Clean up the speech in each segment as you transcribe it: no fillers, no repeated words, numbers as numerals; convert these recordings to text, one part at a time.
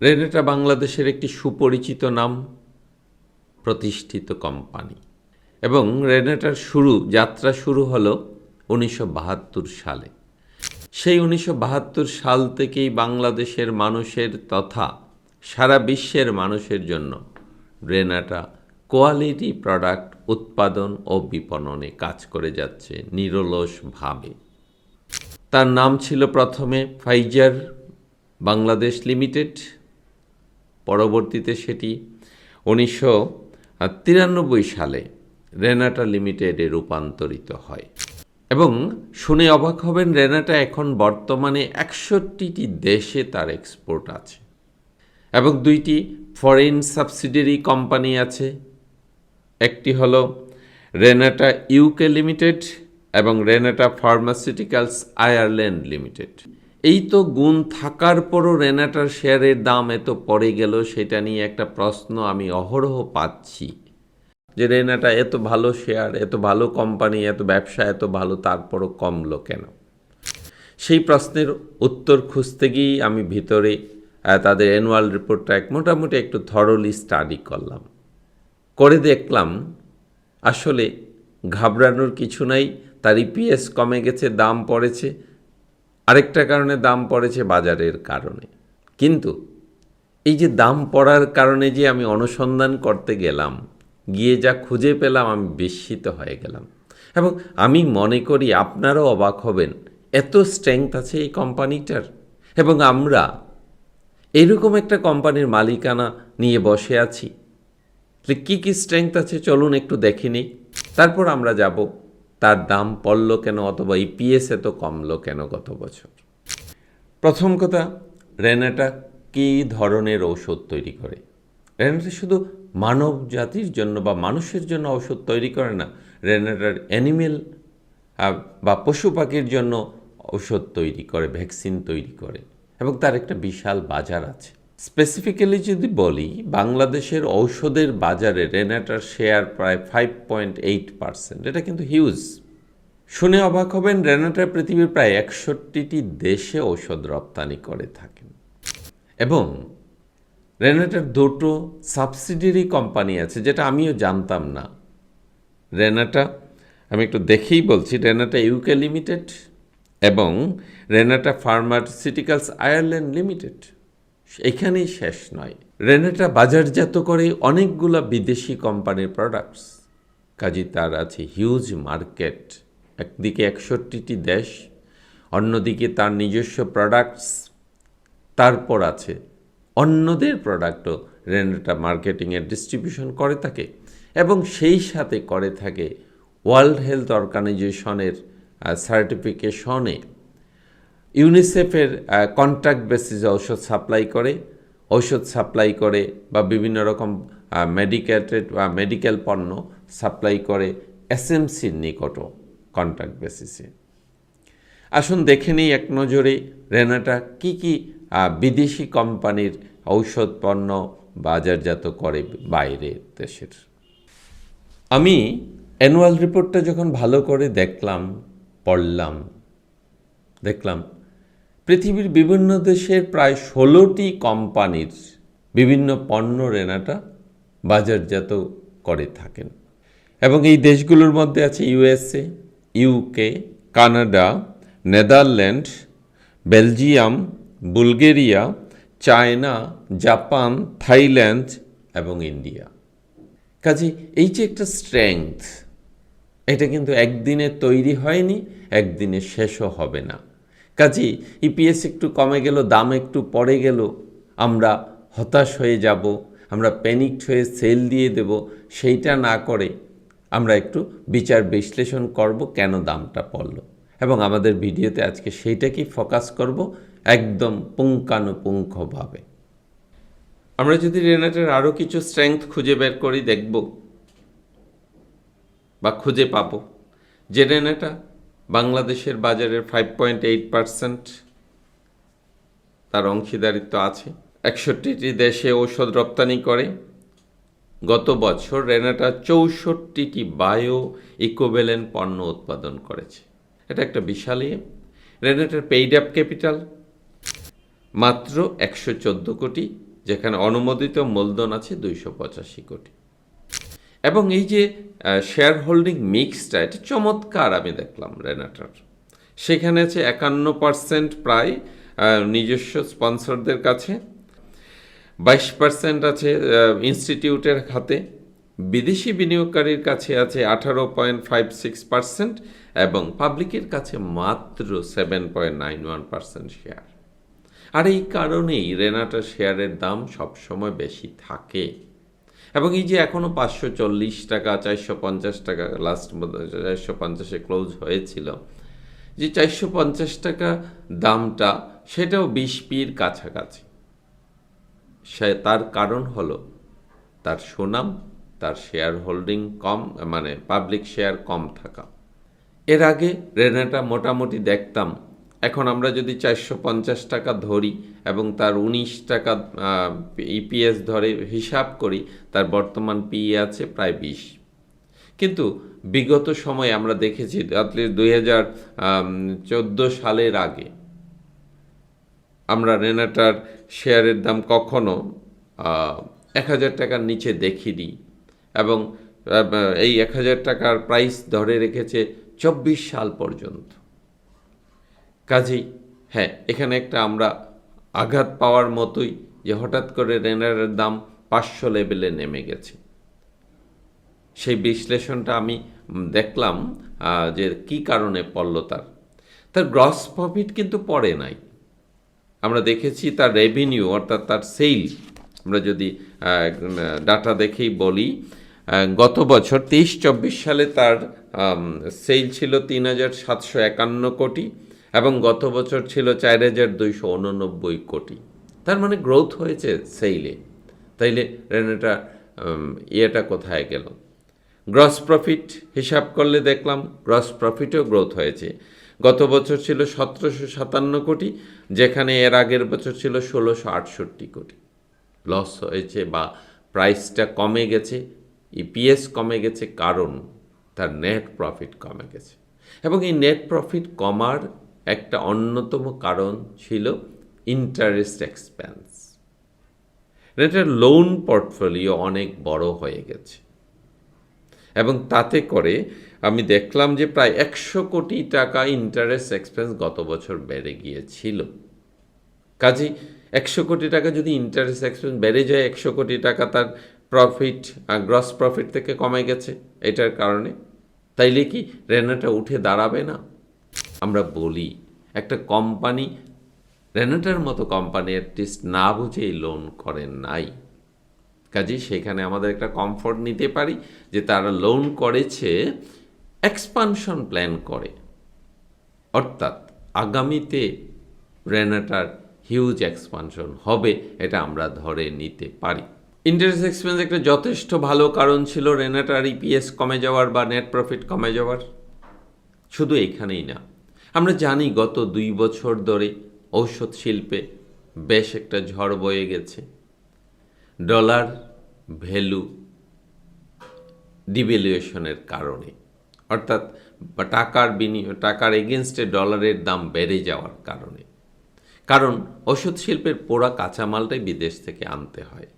Renata বাংলাদেশের একটি সুপরিচিত নাম, প্রতিষ্ঠিত কোম্পানি। এবং রেনেটার যাত্রা শুরু হলো 1972 সালে। সেই 1972 সাল থেকেই বাংলাদেশের মানুষের তথা সারা বিশ্বের মানুষের জন্য রেনেটা কোয়ালিটি প্রোডাক্ট উৎপাদন ও বিপণনে কাজ করে যাচ্ছে নিরলসভাবে। তার নাম ছিল প্রথমে ফাইজার বাংলাদেশ লিমিটেড, পরবর্তীতে সেটি 1993 সালে রেনেটা লিমিটেডে রূপান্তরিত হয়। এবং শুনে অবাক হবেন, রেনেটা এখন বর্তমানে 61টি দেশে তার এক্সপোর্ট আছে এবং 2টি ফরেন সাবসিডিয়ারি কোম্পানি আছে। একটি হলো রেনেটা ইউকে লিমিটেড এবং রেনেটা ফার্মাসিউটিক্যালস আয়ারল্যান্ড লিমিটেড। এই তো গুণ থাকার পরও রেনেটার শেয়ারের দাম এত পড়ে গেল, সেটা নিয়ে একটা প্রশ্ন আমি অহরহ পাচ্ছি যে রেনেটা এত ভালো শেয়ার, এত ভালো কোম্পানি, এত ব্যবসা এত ভালো, তারপরও কমলো কেন? সেই প্রশ্নের উত্তর খুঁজতে গিয়েই আমি ভিতরে তাদের অ্যানুয়াল রিপোর্টটা মোটামুটি একটু থরলি স্টাডি করলাম। করে দেখলাম আসলে ঘাবড়ানোর কিছু নাই। তার ইপিএস কমে গেছে, দাম পড়েছে। আরেকটা কারণে দাম পড়েছে বাজারের কারণে। কিন্তু এই যে দাম পড়ার কারণে যে আমি অনুসন্ধান করতে গেলাম, গিয়ে যা খুঁজে পেলাম, আমি বিস্মিত হয়ে গেলাম। এবং আমি মনে করি আপনারাও অবাক হবেন, এত স্ট্রেংথ আছে এই কোম্পানিটার। এবং আমরা এরকম একটা কোম্পানির মালিকানা নিয়ে বসে আছি। কী কী স্ট্রেংথ আছে চলুন একটু দেখে নিই, তারপর আমরা যাব তার দাম পড়ল কেন, অথবা ইপিএস এত কমলো কেন গত বছর। প্রথম কথা, রেনেটা কী ধরনের ঔষধ তৈরি করে? রেনেটা শুধু মানব জাতির জন্য বা মানুষের জন্য ঔষধ তৈরি করে না, রেনেটার অ্যানিমেল বা পশু পাখির জন্য ঔষধ তৈরি করে, ভ্যাকসিন তৈরি করে, এবং তার একটা বিশাল বাজার আছে। স্পেসিফিক্যালি যদি বলি, বাংলাদেশের ঔষধের বাজারে রেনেটার শেয়ার প্রায় 5.8%। এটা কিন্তু হিউজ। শুনে অবাক হবেন, রেনেটা পৃথিবীর প্রায় 61টি দেশে ঔষধ রপ্তানি করে থাকেন। এবং রেনেটার 2টো সাবসিডিয়ারি কোম্পানি আছে, যেটা আমিও জানতাম না। রেনেটা, আমি একটু দেখেই বলছি, রেনেটা ইউকে লিমিটেড এবং রেনেটা ফার্মাসিউটিক্যালস আয়ারল্যান্ড লিমিটেড। এখানেই শেষ নয়, রেনেটা বাজারজাত করে অনেকগুলো বিদেশি কোম্পানির প্রোডাক্টস। কাজে তার আছে হিউজ মার্কেট। একদিকে 61টি দেশ, অন্যদিকে তার নিজস্ব প্রোডাক্টস, তারপর আছে অন্যদের প্রোডাক্টও রেনেটা মার্কেটিংয়ের ডিস্ট্রিবিউশন করে থাকে। এবং সেই সাথে করে থাকে ওয়ার্ল্ড হেলথ অর্গানাইজেশনের সার্টিফিকেশনে, ইউনিসেফের কন্ট্রাক্ট বেসিসে ঔষধ সাপ্লাই করে বা বিভিন্ন রকম মেডিকেল পণ্য সাপ্লাই করে এসএমসির নিকটও কন্ট্রাক্ট বেসিসে। আসুন দেখে নিই এক নজরে রেনেটা কী কী বিদেশি কোম্পানির ঔষধ পণ্য বাজারজাত করে বাইরের দেশের। আমি অ্যানুয়াল রিপোর্টটা যখন ভালো করে পড়লাম, দেখলাম পৃথিবীর বিভিন্ন দেশের প্রায় 16টি কোম্পানির বিভিন্ন পণ্য রেনেটা বাজারজাত করে থাকেন। এবং এই দেশগুলোর মধ্যে আছে USA, UK, Canada, Netherland, Belgium, Bulgaria, China, Japan, Thailand এবং ইন্ডিয়া। কাজে এই যে একটা স্ট্রেংথ, এটা কিন্তু একদিনে তৈরি হয়নি, একদিনে শেষও হবে না। কাজে ইপিএস একটু কমে গেল, দাম একটু পড়ে গেল, আমরা হতাশ হয়ে যাব, আমরা প্যানিকড হয়ে সেল দিয়ে দেব, সেইটা না করে আমরা একটু বিচার বিশ্লেষণ করব কেন দামটা পড়ল। এবং আমাদের ভিডিওতে আজকে সেইটাকেই ফোকাস করব একদম পুঙ্খানুপুঙ্খভাবে। আমরা যদি রেনেটার আরও কিছু স্ট্রেংথ খুঁজে বের করি, দেখব বা খুঁজে পাব যে রেনেটা বাংলাদেশের বাজারের 5.8% তার অংশীদারিত্ব আছে। 61টি দেশে ঔষধ রপ্তানি করে। গত বছর রেনেটা 64টি বায়ো ইকোভ্যালেন্ট পণ্য উৎপাদন করেছে। এটা একটা বিশাল রেনেটার পেইড আপ ক্যাপিটাল মাত্র 114 কোটি, যেখানে অনুমোদিত মূলধন আছে 285 কোটি। এবং এই যে শেয়ার হোল্ডিং মিক্সটা, এটা চমৎকার আমি দেখলাম রেনাটার। সেখানে আছে 51% প্রায় নিজস্ব স্পন্সরদের কাছে, 22% আছে ইনস্টিটিউটের খাতে, বিদেশি বিনিয়োগকারীর কাছে আছে 18.56% এবং পাবলিকের কাছে মাত্র 7.91% শেয়ার। আর এই কারণেই রেনাটার শেয়ারের দাম সবসময় বেশি থাকে। এবং এই যে এখনও 540 টাকা, 450 টাকা, লাস্ট 450-এ ক্লোজ হয়েছিল, যে 450 টাকা দামটা, সেটাও 20 কাছাকাছি। তার কারণ হলো তার সুনাম, তার শেয়ার হোল্ডিং কম, মানে পাবলিক শেয়ার কম থাকা। এর আগে রেনাটা মোটামুটি দেখতাম, এখন আমরা যদি 450 টাকা ধরি এবং তার 19 টাকা ইপিএস ধরে হিসাব করি, তার বর্তমান পিই আছে প্রায় 20। কিন্তু বিগত সময়ে আমরা দেখেছি, 2014 সালের আগে আমরা রেনাটার শেয়ারের দাম কখনো 1000 টাকার নিচে দেখিনি, এবং এই 1000 টাকার প্রাইস ধরে রেখেছে 24 সাল পর্যন্ত। কাজেই হ্যাঁ, এখানে একটা আমরা আঘাত পাওয়ার মতোই, যে হঠাৎ করে রেনারের দাম 500 লেভেলে নেমে গেছে। সেই বিশ্লেষণটা আমি দেখলাম যে কি কারণে পড়ল। তার গ্রস প্রফিট কিন্তু পড়ে নাই। আমরা দেখেছি তার রেভিনিউ, অর্থাৎ তার সেল, আমরা যদি ডাটা দেখেই বলি, গত বছর 23-24 সালে তার সেল ছিল 3751 কোটি এবং গত বছর ছিল 4289 কোটি। তার মানে গ্রোথ হয়েছে সেইলে। তাইলে রেনাটা ইয়েটা কোথায় গেল? গ্রস প্রফিট হিসাব করলে দেখলাম গ্রস প্রফিটও গ্রোথ হয়েছে। গত বছর ছিল 1757 কোটি, যেখানে এর আগের বছর ছিল 1668 কোটি। লস হয়েছে বা প্রাইসটা কমে গেছে, ইপিএস কমে গেছে, কারণ তার নেট প্রফিট কমে গেছে। এবং এই নেট প্রফিট কমার একটা অন্যতম কারণ ছিল ইন্টারেস্ট এক্সপেন্স। এটার লোন পোর্টফোলিও অনেক বড় হয়ে গেছে, এবং তাতে করে আমি দেখলাম যে প্রায় 100 কোটি টাকা ইন্টারেস্ট এক্সপেন্স গত বছর বেড়ে গিয়েছিল। কাজেই 100 কোটি টাকা যদি ইন্টারেস্ট এক্সপেন্স বেড়ে যায়, 100 কোটি টাকা তার প্রফিট, গ্রস প্রফিট থেকে কমে গেছে এটার কারণে, তাইলে কি রেনাটা উঠে দাঁড়াবে না? আমরা বলি একটা কোম্পানি, রেনাটার মতো কোম্পানি অ্যাটলিস্ট না বুঝেই লোন করেন নাই। কাজেই সেখানে আমাদের একটা কমফোর্ট নিতে পারি যে তারা লোন করেছে এক্সপানশন প্ল্যান করে, অর্থাৎ আগামীতে রেনাটার হিউজ এক্সপানশন হবে, এটা আমরা ধরে নিতে পারি। ইন্টারেস্ট এক্সপেন্স একটা যথেষ্ট ভালো কারণ ছিল রেনাটার ইপিএস কমে যাওয়ার বা নেট প্রফিট কমে যাওয়ার। শুধু এখানেই না, আমরা জানি গত 2 বছর ধরে ঔষধ শিল্পে বেশ একটা ঝড় বয়ে গেছে। ডলার ভ্যালু ডিভ্যালুয়েশনের কারণে, অর্থাৎ টাকার এগেনস্টে ডলারের দাম বেড়ে যাওয়ার কারণে। কারণ ওষুধ শিল্পের পোড়া কাঁচামালটাই বিদেশ থেকে আনতে হয়,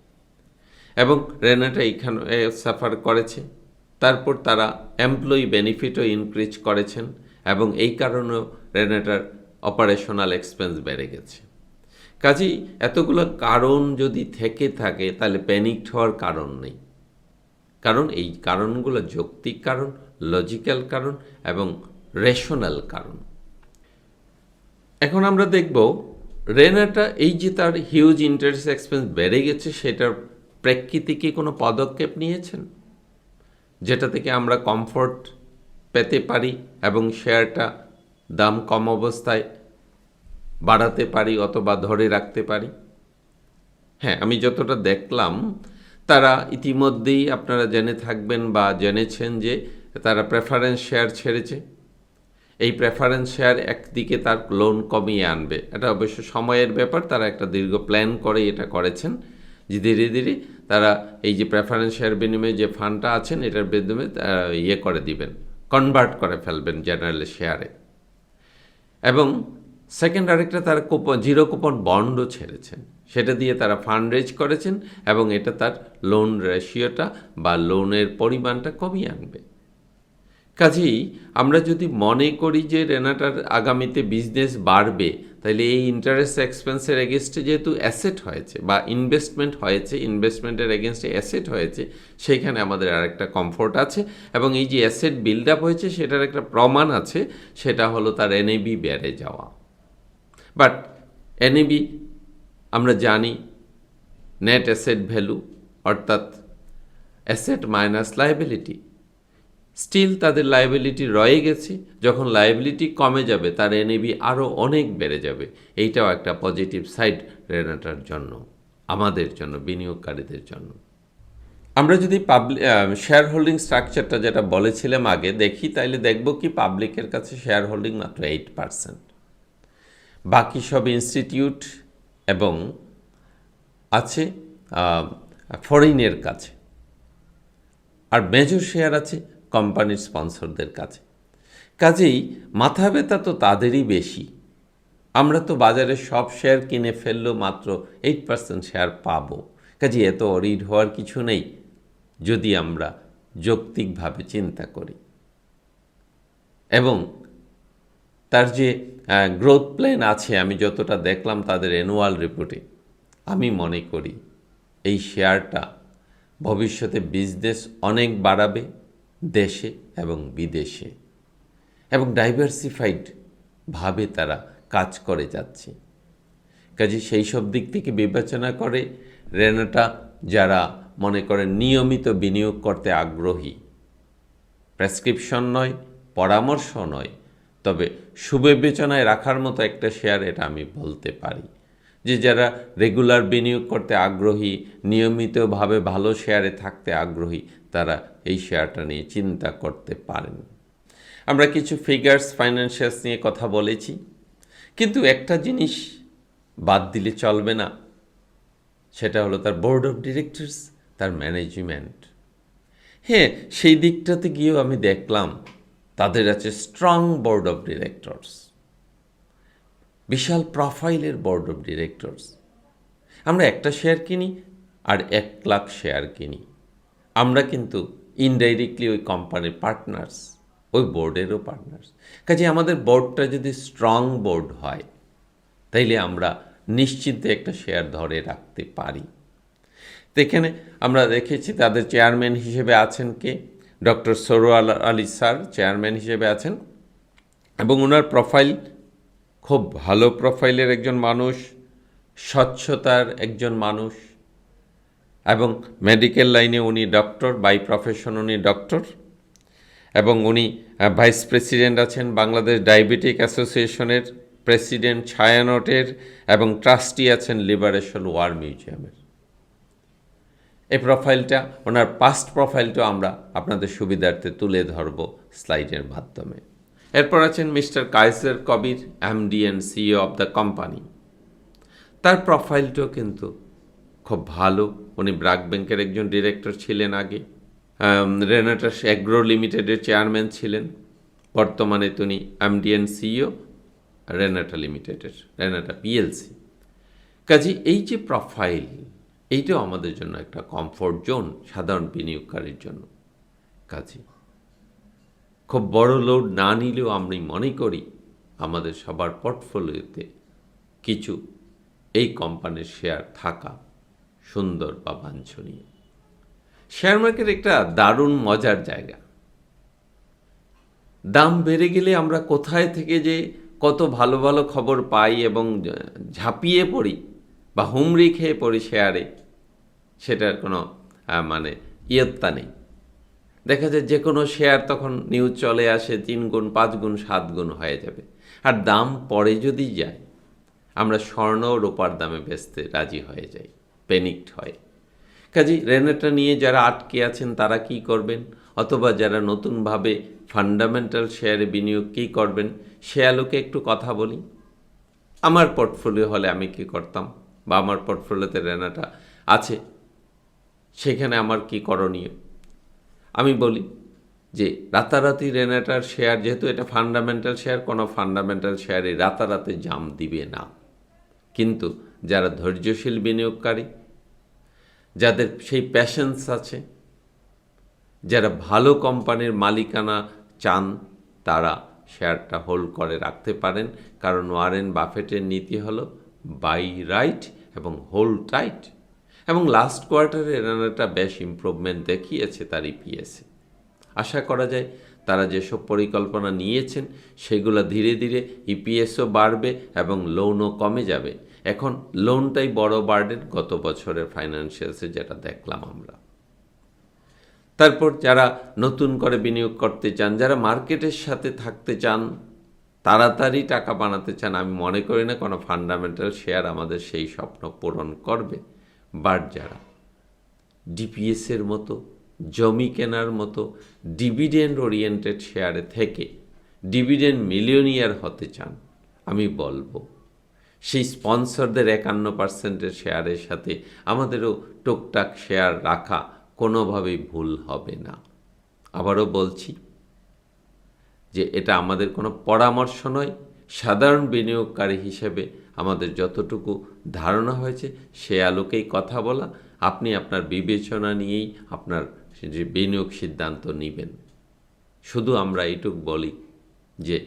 এবং রেনাটা এখানে সাফার করেছে। তারপর তারা এমপ্লয়ি বেনিফিটও ইনক্রিজ করেছেন, এবং এই কারণেও রেনাটার অপারেশনাল এক্সপেন্স বেড়ে গেছে। কাজেই এতগুলো কারণ যদি থেকে থাকে, তাহলে প্যানিকড হওয়ার কারণ নেই। কারণ এই কারণগুলো যৌক্তিক কারণ, লজিক্যাল কারণ এবং রেশনাল কারণ। এখন আমরা দেখব রেনাটা এই যে তার হিউজ ইন্টারেস্ট এক্সপেন্স বেড়ে গেছে, সেটার প্রেক্ষিতে কি কোনো পদক্ষেপ নিয়েছেন যেটা থেকে আমরা কমফোর্ট পেতে পারি এবং শেয়ারটা দাম কম অবস্থায় বাড়াতে পারি অথবা ধরে রাখতে পারি? হ্যাঁ, আমি যতটা দেখলাম, তারা ইতিমধ্যেই আপনারা জেনে থাকবেন বা জেনেছেন যে তারা প্রেফারেন্স শেয়ার ছেড়েছে। এই প্রেফারেন্স শেয়ার একদিকে তার লোন কমিয়ে আনবে, এটা অবশ্য সময়ের ব্যাপার। তারা একটা দীর্ঘ প্ল্যান করে এটা করেছেন যে ধীরে ধীরে তারা এই যে প্রেফারেন্স শেয়ার বিনিময়ে যে ফান্ডটা আছেন, এটার বিনিময়ে করে দিবেন, কনভার্ট করে ফেলবেন জেনারেল শেয়ারে। এবং সেকেন্ড আরেকটা তারা জিরো কুপন বন্ডও ছেড়েছেন, সেটা দিয়ে তারা ফান্ড রেজ করেছেন এবং এটা তার লোন রেশিওটা বা লোনের পরিমাণটা কমিয়ে আনবে। কাজেই আমরা যদি মনে করি যে রেনাটার আগামীতে বিজনেস বাড়বে, তাহলে এই ইন্টারেস্ট এক্সপেন্সের এগেনস্টে যেহেতু অ্যাসেট হয়েছে বা ইনভেস্টমেন্ট হয়েছে, ইনভেস্টমেন্টের এগেনস্টে অ্যাসেট হয়েছে, সেইখানে আমাদের আরেকটা কমফোর্ট আছে এবং এই যে অ্যাসেট বিল্ড আপ হয়েছে সেটার একটা প্রমাণ আছে, সেটা হলো তার এনএবি বেড়ে যাওয়া। বাট এনএবি আমরা জানি নেট অ্যাসেট ভ্যালু, অর্থাৎ অ্যাসেট মাইনাস লায়াবিলিটি। স্টিল তাদের লায়াবিলিটি রয়ে গেছে, যখন লায়াবিলিটি কমে যাবে তার এনএবি আরও অনেক বেড়ে যাবে। এইটাও একটা পজিটিভ সাইড রেনাটার জন্য, আমাদের জন্য, বিনিয়োগকারীদের জন্য। আমরা যদি শেয়ার হোল্ডিং স্ট্রাকচারটা যেটা বলেছিলাম আগে দেখি, তাইলে দেখব কি পাবলিকের কাছে শেয়ার হোল্ডিং মাত্র 8%, বাকি সব ইনস্টিটিউট এবং আছে ফরেনের কাছে, আর মেজর শেয়ার আছে কোম্পানির স্পন্সরদের কাছে। কাজেই মাথা ব্যথা তো তাদেরই বেশি। আমরা তো বাজারে সব শেয়ার কিনে ফেললেও মাত্র 8% শেয়ার পাবো। কাজেই এত অরিড হওয়ার কিছু নেই যদি আমরা যৌক্তিকভাবে চিন্তা করি। এবং তার যে গ্রোথ প্ল্যান আছে, আমি যতটা দেখলাম তাদের অ্যানুয়াল রিপোর্টে, আমি মনে করি এই শেয়ারটা ভবিষ্যতে বিজনেস অনেক বাড়াবে দেশে এবং বিদেশে, এবং ডাইভার্সিফাইডভাবে তারা কাজ করে যাচ্ছে। কাজে সেই সব দিক থেকে বিবেচনা করে রেনাটা যারা মনে করেন নিয়মিত বিনিয়োগ করতে আগ্রহী, প্রেসক্রিপশন নয়, পরামর্শ নয়, তবে সুবিবেচনায় রাখার মতো একটা শেয়ার, এটা আমি বলতে পারি যে যারা রেগুলার বিনিয়োগ করতে আগ্রহী, নিয়মিতভাবে ভালো শেয়ারে থাকতে আগ্রহী, তারা এই শেয়ারটা নিয়ে চিন্তা করতে পারেন। আমরা কিছু ফিগার্স, ফাইন্যান্সিয়ালস নিয়ে কথা বলেছি, কিন্তু একটা জিনিস বাদ দিলে চলবে না, সেটা হলো তার বোর্ড অফ ডিরেক্টরস, তার ম্যানেজমেন্ট। হ্যাঁ, সেই দিকটাতে গিয়েও আমি দেখলাম তাদের আছে স্ট্রং বোর্ড অফ ডিরেক্টরস, বিশাল প্রোফাইলের বোর্ড অফ ডিরেক্টরস। আমরা একটা শেয়ার কিনি আর 1 লাখ শেয়ার কিনি, আমরা কিন্তু ইনডাইরেক্টলি ওই কোম্পানির পার্টনার্স, ওই বোর্ডেরও পার্টনার্স। কাজে আমাদের বোর্ডটা যদি স্ট্রং বোর্ড হয়, তাইলে আমরা নিশ্চিন্তে একটা শেয়ার ধরে রাখতে পারি। তো এখানে আমরা দেখেছি তাদের চেয়ারম্যান হিসেবে আছেন কে, doctor Sarwar Ali sir chairman হিসেবে আছেন, এবং ওনার প্রোফাইল খুব ভালো প্রোফাইলের একজন মানুষ, স্বচ্ছতার একজন মানুষ, এবং মেডিকেল লাইনে উনি ডক্টর, বাই প্রফেশন উনি ডক্টর, এবং উনি ভাইস প্রেসিডেন্ট আছেন বাংলাদেশ ডায়াবেটিক অ্যাসোসিয়েশনের, প্রেসিডেন্ট ছায়ানটের, এবং ট্রাস্টি আছেন লিবারেশন ওয়ার মিউজিয়ামের। এই প্রোফাইলটা, ওনার পাস্ট প্রোফাইলটা আমরা আপনাদের সুবিধার্থে তুলে ধরব স্লাইডের মাধ্যমে। এরপর আছেন mister Kaiser Kabir, MD and CEO of the company. তার প্রোফাইলটাও কিন্তু খুব ভালো। উনি ব্র্যাক ব্যাংকের একজন ডিরেক্টর ছিলেন আগে, রেনাটা অ্যাগ্রো লিমিটেডের চেয়ারম্যান ছিলেন, বর্তমানে তিনি এমডি অ্যান্ড সিইও রেনাটা লিমিটেডের, রেনাটা পিএলসি। কাজে এই যে প্রোফাইল, এইটাও আমাদের জন্য একটা কমফোর্ট জোন সাধারণ বিনিয়োগকারীর জন্য। কাজে খুব বড় লোড না নিলেও আমি মনে করি আমাদের সবার পোর্টফোলিওতে কিছু এই কোম্পানির শেয়ার থাকা সুন্দর বা বাঞ্ছনীয়। শেয়ার মার্কেট একটা দারুণ মজার জায়গা। দাম বেড়ে গেলে আমরা কোথায় থেকে যে কত ভালো ভালো খবর পাই এবং ঝাঁপিয়ে পড়ি বা হুমড়ি খেয়ে পড়ি শেয়ারে, সেটার কোনো ইয়ত্তা নেই। দেখা যায় যে কোনো শেয়ার তখন নিউজ চলে আসে 3 গুণ, 5 গুণ, 7 গুণ হয়ে যাবে। আর দাম পরে যদি যায়, আমরা স্বর্ণ ও রূপার দামে বেচতে রাজি হয়ে যাই, প্যানিকড হয়। কাজেই রেনাটা নিয়ে যারা আটকে আছেন তারা কি করবেন, অথবা যারা নতুনভাবে ফান্ডামেন্টাল শেয়ারে বিনিয়োগ কী করবেন, সে আলোকে একটু কথা বলি। আমার পোর্টফোলিও হলে আমি কি করতাম, বা আমার পোর্টফোলিওতে রেনাটা আছে, সেখানে আমার কি করণীয় আমি বলি। যে রাতারাতি রেনেটার শেয়ার, যেহেতু এটা ফান্ডামেন্টাল শেয়ার, কোনো ফান্ডামেন্টাল শেয়ারে রাতারাতি জাম দিবে না। কিন্তু যারা ধৈর্যশীল বিনিয়োগকারী, যাদের সেই প্যাশেন্স আছে, যারা ভালো কোম্পানির মালিকানা চান, তারা শেয়ারটা হোল্ড করে রাখতে পারেন। কারণ ওয়ারেন বাফেটের নীতি হলো বাই রাইট এবং হোল্ড টাইট। এবং লাস্ট কোয়ার্টারে রেনাটা বেশ ইমপ্রুভমেন্ট দেখিয়েছে তার ইপিএসে। আশা করা যায় তারা যেসব পরিকল্পনা নিয়েছেন সেগুলো ধীরে ধীরে ইপিএসও বাড়বে এবং লোনও কমে যাবে। এখন লোনটাই বড় বার্ডেন গত বছরের ফাইন্যান্সিয়ালসে যেটা দেখলাম আমরা। তারপর যারা নতুন করে বিনিয়োগ করতে চান, যারা মার্কেটের সাথে থাকতে চান, তাড়াতাড়ি টাকা বানাতে চান, আমি মনে করি না কোনো ফান্ডামেন্টাল শেয়ার আমাদের সেই স্বপ্ন পূরণ করবে। বাট যারা ডিপিএসের মতো, জমি কেনার মতো ডিভিডেন্ড ওরিয়েন্টেড শেয়ারে থেকে ডিভিডেন্ড মিলিয়নিয়ার হতে চান, আমি বলবো সেই স্পন্সরদের 51% শেয়ারের সাথে আমাদেরও টুকটাক শেয়ার রাখা কোনোভাবেই ভুল হবে না। আবারও বলছি যে এটা আমাদের কোনো পরামর্শ নয়, সাধারণ বিনিয়োগকারী হিসেবে আমাদের যতটুকু ধারণা হয়েছে সে আলোকেই কথা বলা। আপনি আপনার বিবেচনা নিয়েই আপনার যে বিনিয়োগ সিদ্ধান্ত নেবেন। শুধু আমরা এইটুকু বলি যে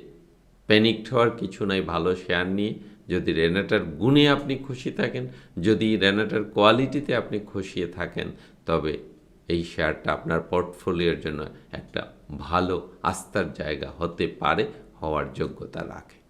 প্যানিকড হওয়ার কিছু নাই ভালো শেয়ার নিয়ে। যদি রেনেটার গুণে আপনি খুশি থাকেন, যদি রেনেটার কোয়ালিটিতে আপনি খুশি থাকেন, তবে এই শেয়ারটা আপনার পোর্টফোলিওর জন্য একটা ভালো আস্থার জায়গা হতে পারে, হওয়ার যোগ্যতা রাখে।